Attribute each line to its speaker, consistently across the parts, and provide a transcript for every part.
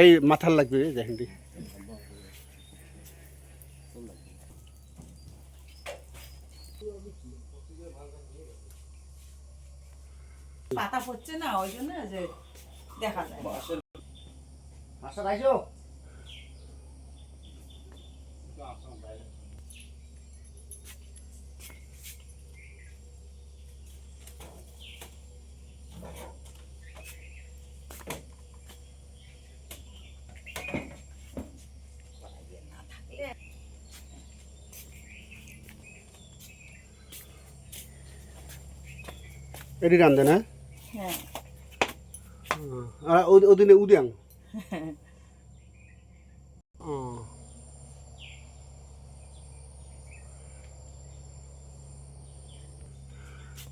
Speaker 1: এই মাথার লাগবে দেখেন দি
Speaker 2: পাতা পড়ছে না ওই জন্য যে দেখা যায়
Speaker 1: আচ্ছা রাইছো এটি রান্ধে না
Speaker 2: হ্যাঁ
Speaker 1: আর ওদিনে উদ্যাং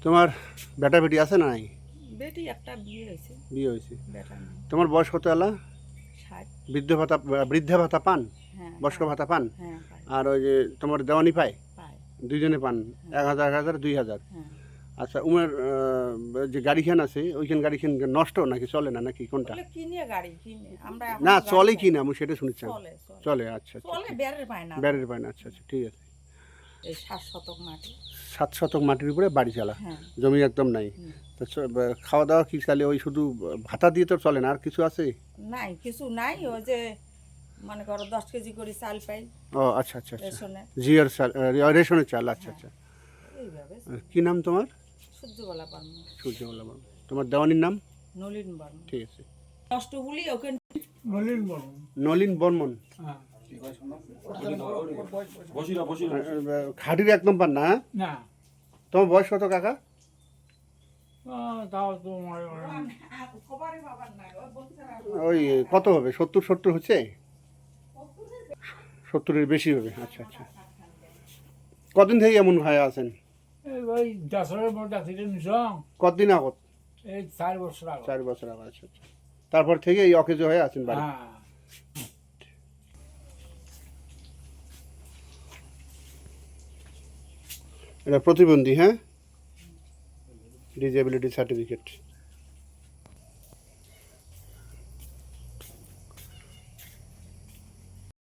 Speaker 1: তোমার বেটা বেটি আছে না নাই
Speaker 2: বেটি একটা বিয়ে হয়েছে
Speaker 1: বিয়ে হয়েছে
Speaker 2: বেটা নেই
Speaker 1: তোমার বয়স কত এলা
Speaker 2: 60
Speaker 1: বৃদ্ধা ভাতা পান
Speaker 2: হ্যাঁ
Speaker 1: বয়স্ক ভাতা পান
Speaker 2: হ্যাঁ পাই
Speaker 1: আর ওই যে তোমার দেওয়ানি পায়
Speaker 2: পাই
Speaker 1: দুইজনে পান 1000 2000
Speaker 2: হ্যাঁ
Speaker 1: আচ্ছা উমের যে গাড়িখান আছে ওইখান গাড়িখান নষ্ট নাকি চলে না নাকি কোনটা
Speaker 2: বলে কিনে গাড়ি কিনে আমরা এখন
Speaker 1: না
Speaker 2: গাড়ি
Speaker 1: চলে
Speaker 2: পাই
Speaker 1: কি না আমি সেটা শুনেছিলাম
Speaker 2: চলে চলে
Speaker 1: চলে আচ্ছা আচ্ছা
Speaker 2: চলে বেরের পায় না
Speaker 1: ব্যারের পায় না আচ্ছা আচ্ছা ঠিক আছে
Speaker 2: এই 7 শতক মাটি
Speaker 1: 7 শতক মাটির উপরে বাড়ি চালা
Speaker 2: হ্যাঁ
Speaker 1: জমি একদম নাই তো খাওয়া দাওয়া কি তাহলে ওই শুধু ভাতা দিয়ে তো চলে না আর কিছু আছে
Speaker 2: নাই কিছু নাই ওই যে মনে করো 10 কেজি করে চাল পাই
Speaker 1: ও আচ্ছা আচ্ছা আচ্ছা
Speaker 2: রেশনে
Speaker 1: জিয়ার চাল রেশনের চাল আচ্ছা আচ্ছা
Speaker 2: এইভাবে
Speaker 1: কি নাম তোমার
Speaker 2: সূর্যবেলা পারবো
Speaker 1: সূর্যমালা বর্মন তোমার দেওয়ানির নাম
Speaker 2: নলিন বর্ণ
Speaker 1: ঠিক আছে
Speaker 2: নষ্ট বলি ওখানে
Speaker 1: নলিন বর্মন খাটির একদম পান না
Speaker 3: না
Speaker 1: তোমার বয়স কত কাকা
Speaker 3: তাও তোমার
Speaker 2: খবরে বাবার নাই ওই বলছে
Speaker 1: ওই কত হবে 70 হচ্ছে 70-এর বেশি হবে আচ্ছা আচ্ছা কদিন থেকে এমন হয়ে আছেন
Speaker 3: ওই 10 বড় অ্যাক্সিডেন্ট নিছং
Speaker 1: কতদিন আগত
Speaker 3: এই 4 বছর আগে
Speaker 1: 4 বছর আগে আচ্ছা আচ্ছা তারপর থেকে এই অকেজ হয়ে আছেন বাড়ি
Speaker 3: হ্যাঁ
Speaker 1: এটা প্রতিবন্ধী হ্যাঁ ডিসেবিলিটি সার্টিফিকেট